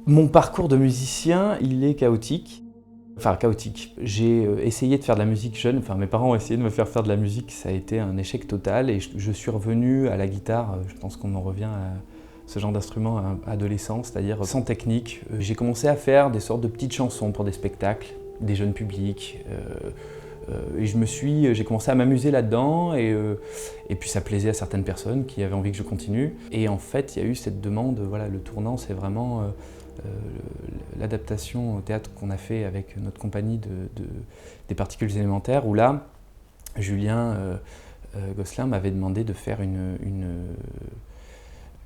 Mon parcours de musicien, il est chaotique. Enfin, chaotique. J'ai essayé de faire de la musique jeune, enfin mes parents ont essayé de me faire faire de la musique, ça a été un échec total et je suis revenu à la guitare, je pense qu'on en revient à ce genre d'instrument adolescent, c'est-à-dire sans technique. J'ai commencé à faire des sortes de petites chansons pour des spectacles, des jeunes publics. Et j'ai commencé à m'amuser là-dedans et puis ça plaisait à certaines personnes qui avaient envie que je continue. Et en fait, il y a eu cette demande, voilà, le tournant, c'est vraiment l'adaptation au théâtre qu'on a fait avec notre compagnie des particules élémentaires, où là, Julien Gosselin m'avait demandé de faire une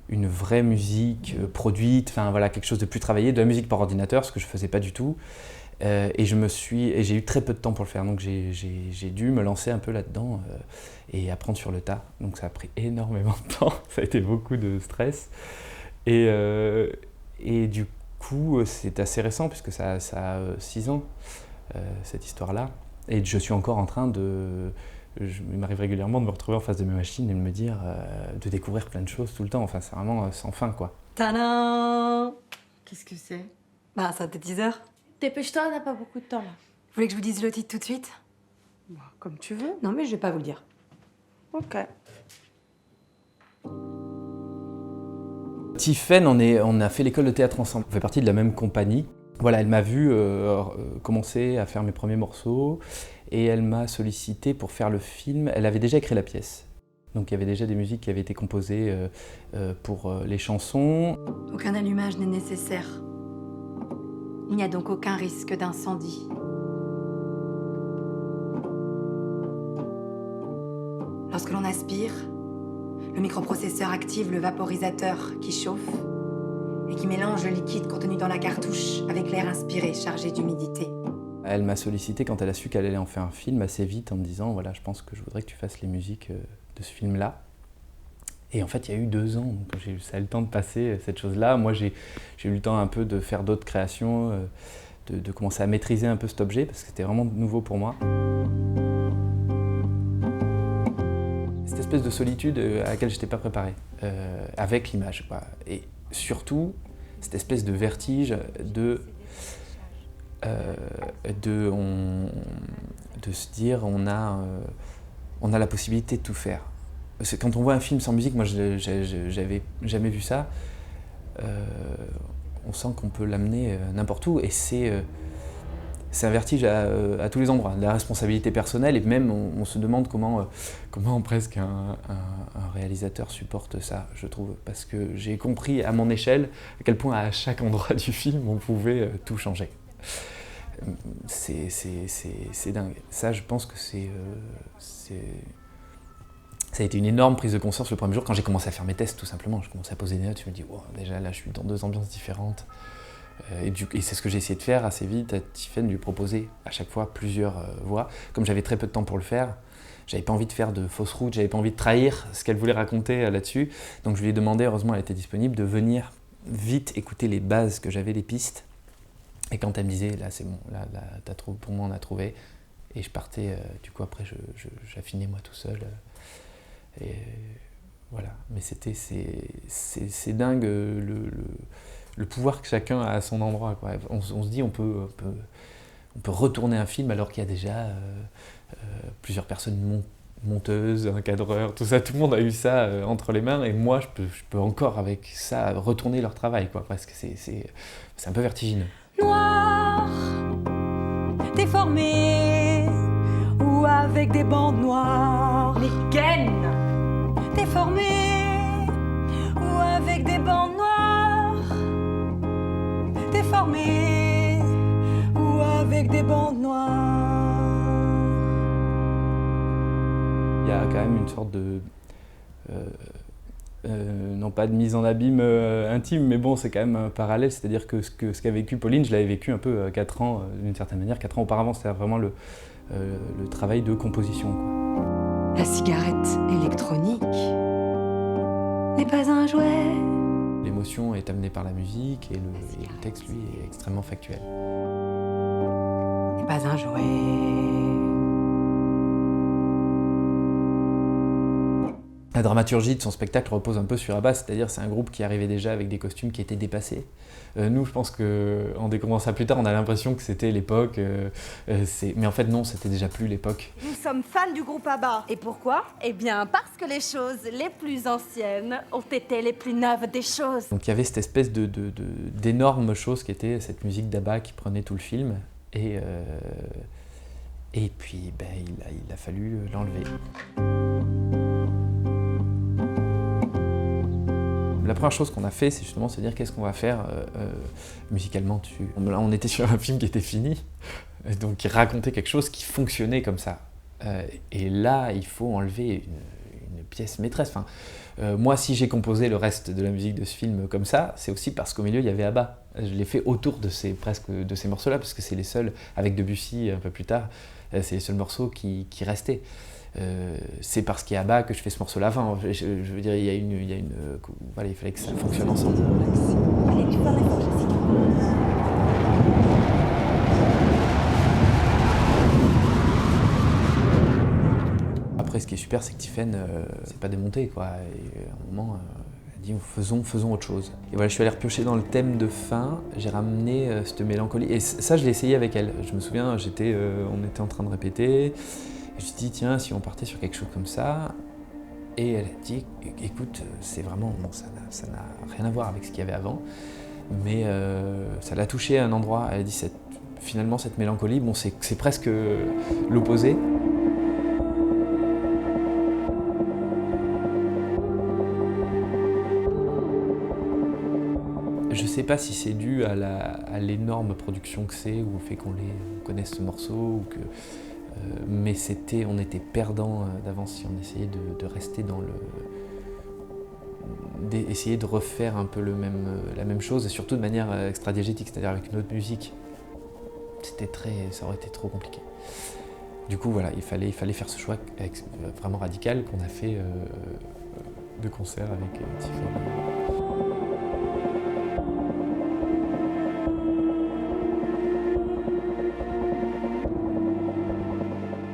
vraie musique produite, enfin voilà, quelque chose de plus travaillé, de la musique par ordinateur, ce que je ne faisais pas du tout. Et j'ai eu très peu de temps pour le faire, donc j'ai dû me lancer un peu là-dedans et apprendre sur le tas. Donc ça a pris énormément de temps, ça a été beaucoup de stress. Et du coup, c'est assez récent, puisque ça a 6 ans, cette histoire-là. Et je suis encore en train il m'arrive régulièrement de me retrouver en face de mes machines et de me dire, de découvrir plein de choses tout le temps. Enfin, c'est vraiment sans fin, quoi. Tadam! Qu'est-ce que c'est? Bah, ça te 10 heures. Dépêche-toi, on n'a pas beaucoup de temps là. Vous voulez que je vous dise le titre tout de suite? Bah, comme tu veux. Non, mais je vais pas vous le dire. Ok. Tiffaine, on a fait l'école de théâtre ensemble. On fait partie de la même compagnie. Voilà, elle m'a vu commencer à faire mes premiers morceaux et elle m'a sollicité pour faire le film. Elle avait déjà écrit la pièce. Donc il y avait déjà des musiques qui avaient été composées pour les chansons. Aucun allumage n'est nécessaire. Il n'y a donc aucun risque d'incendie. Lorsque l'on aspire, le microprocesseur active le vaporisateur qui chauffe et qui mélange le liquide contenu dans la cartouche avec l'air inspiré chargé d'humidité. Elle m'a sollicité quand elle a su qu'elle allait en faire un film assez vite en me disant voilà, je pense que je voudrais que tu fasses les musiques de ce film-là. Et en fait, il y a eu 2 ans, donc ça a eu le temps de passer cette chose-là. Moi, j'ai eu le temps un peu de faire d'autres créations, de commencer à maîtriser un peu cet objet, parce que c'était vraiment nouveau pour moi. Cette espèce de solitude à laquelle je n'étais pas préparé, avec l'image, quoi. Et surtout, cette espèce de vertige de se dire on a la possibilité de tout faire. Quand on voit un film sans musique, moi j'avais jamais vu ça, on sent qu'on peut l'amener n'importe où et c'est un vertige à tous les endroits, la responsabilité personnelle et même on se demande comment presque un réalisateur supporte ça, je trouve, parce que j'ai compris à mon échelle à quel point à chaque endroit du film on pouvait tout changer. C'est dingue. Ça, je pense que ça a été une énorme prise de conscience le premier jour quand j'ai commencé à faire mes tests, tout simplement. Je commençais à poser des notes, je me dis, wow, déjà là, je suis dans 2 ambiances différentes. Et c'est ce que j'ai essayé de faire assez vite à Tiffaine, de lui proposer à chaque fois plusieurs voix. Comme j'avais très peu de temps pour le faire, j'avais pas envie de faire de fausses routes, j'avais pas envie de trahir ce qu'elle voulait raconter là-dessus. Donc je lui ai demandé, heureusement elle était disponible, de venir vite écouter les bases que j'avais, les pistes. Et quand elle me disait, là c'est bon, là pour moi on a trouvé. Et je partais, du coup après j'affinais moi tout seul. Et voilà, mais c'est dingue le pouvoir que chacun a à son endroit, quoi. On se dit on peut retourner un film alors qu'il y a déjà plusieurs personnes monteuses, un cadreur, tout ça, tout le monde a eu ça entre les mains et moi je peux encore avec ça retourner leur travail, quoi, parce que c'est un peu vertigineux. Noir, déformé, ou avec des bandes noires. Mais Ken! Déformé, ou avec des bandes noires. Déformé, ou avec des bandes noires. Il y a quand même une sorte de non pas de mise en abîme intime, mais bon, c'est quand même un parallèle, c'est-à-dire que ce qu'a vécu Pauline, je l'avais vécu un peu 4 ans, d'une certaine manière, 4 ans auparavant, c'était vraiment le travail de composition, quoi. La cigarette électronique n'est pas un jouet. L'émotion est amenée par la musique et le texte, lui, est extrêmement factuel. N'est pas un jouet. La dramaturgie de son spectacle repose un peu sur ABBA, c'est-à-dire c'est un groupe qui arrivait déjà avec des costumes qui étaient dépassés. Nous, je pense qu'en découvrant ça plus tard, on a l'impression que c'était l'époque, mais en fait non, c'était déjà plus l'époque. Nous sommes fans du groupe ABBA. Et pourquoi? Eh bien, parce que les choses les plus anciennes ont été les plus neuves des choses. Donc il y avait cette espèce d'énorme chose qui était cette musique d'ABBA qui prenait tout le film, et puis ben, il a fallu l'enlever. La première chose qu'on a fait, c'est justement se dire qu'est-ce qu'on va faire musicalement dessus. Là, on était sur un film qui était fini, donc qui racontait quelque chose qui fonctionnait comme ça. Et là, il faut enlever une pièce maîtresse. Enfin, moi, si j'ai composé le reste de la musique de ce film comme ça, c'est aussi parce qu'au milieu, il y avait ABBA. Je l'ai fait autour de ces morceaux-là, parce que c'est les seuls, avec Debussy un peu plus tard, c'est les seuls morceaux qui restaient. C'est parce qu'il y a ABBA que je fais ce morceau-là. Enfin, je veux dire, voilà, il fallait que ça fonctionne ensemble. Allez, tu parles avec Jessica. Après, ce qui est super, c'est que Tiphaine, c'est pas démonté, quoi. Et à un moment, elle dit faisons autre chose. Et voilà, je suis allé repiocher dans le thème de fin. J'ai ramené cette mélancolie. Et ça, je l'ai essayé avec elle. Je me souviens, on était en train de répéter. Je me suis dit, tiens, si on partait sur quelque chose comme ça. Et elle a dit, écoute, c'est vraiment, bon, ça n'a rien à voir avec ce qu'il y avait avant, mais ça l'a touché à un endroit. Elle a dit, finalement, cette mélancolie, bon, c'est presque l'opposé. Je sais pas si c'est dû à l'énorme production que c'est, ou au fait qu'on connaisse ce morceau, ou que... mais on était perdants d'avance si on essayait de rester dans essayer de refaire un peu la même chose, et surtout de manière extra-diégétique, c'est-à-dire avec une autre musique. Ça aurait été trop compliqué. Du coup, voilà, il fallait faire ce choix vraiment radical qu'on a fait de concert avec Tiphaine.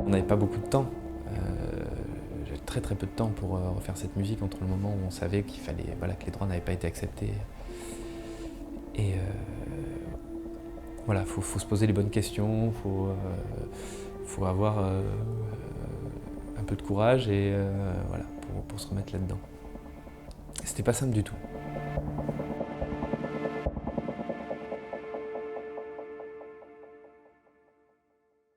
On n'avait pas beaucoup de temps. J'avais très peu de temps pour refaire cette musique entre le moment où on savait qu'il fallait, voilà, que les droits n'avaient pas été acceptés. Et voilà, faut se poser les bonnes questions, faut avoir un peu de courage et voilà, pour se remettre là-dedans. C'était pas simple du tout.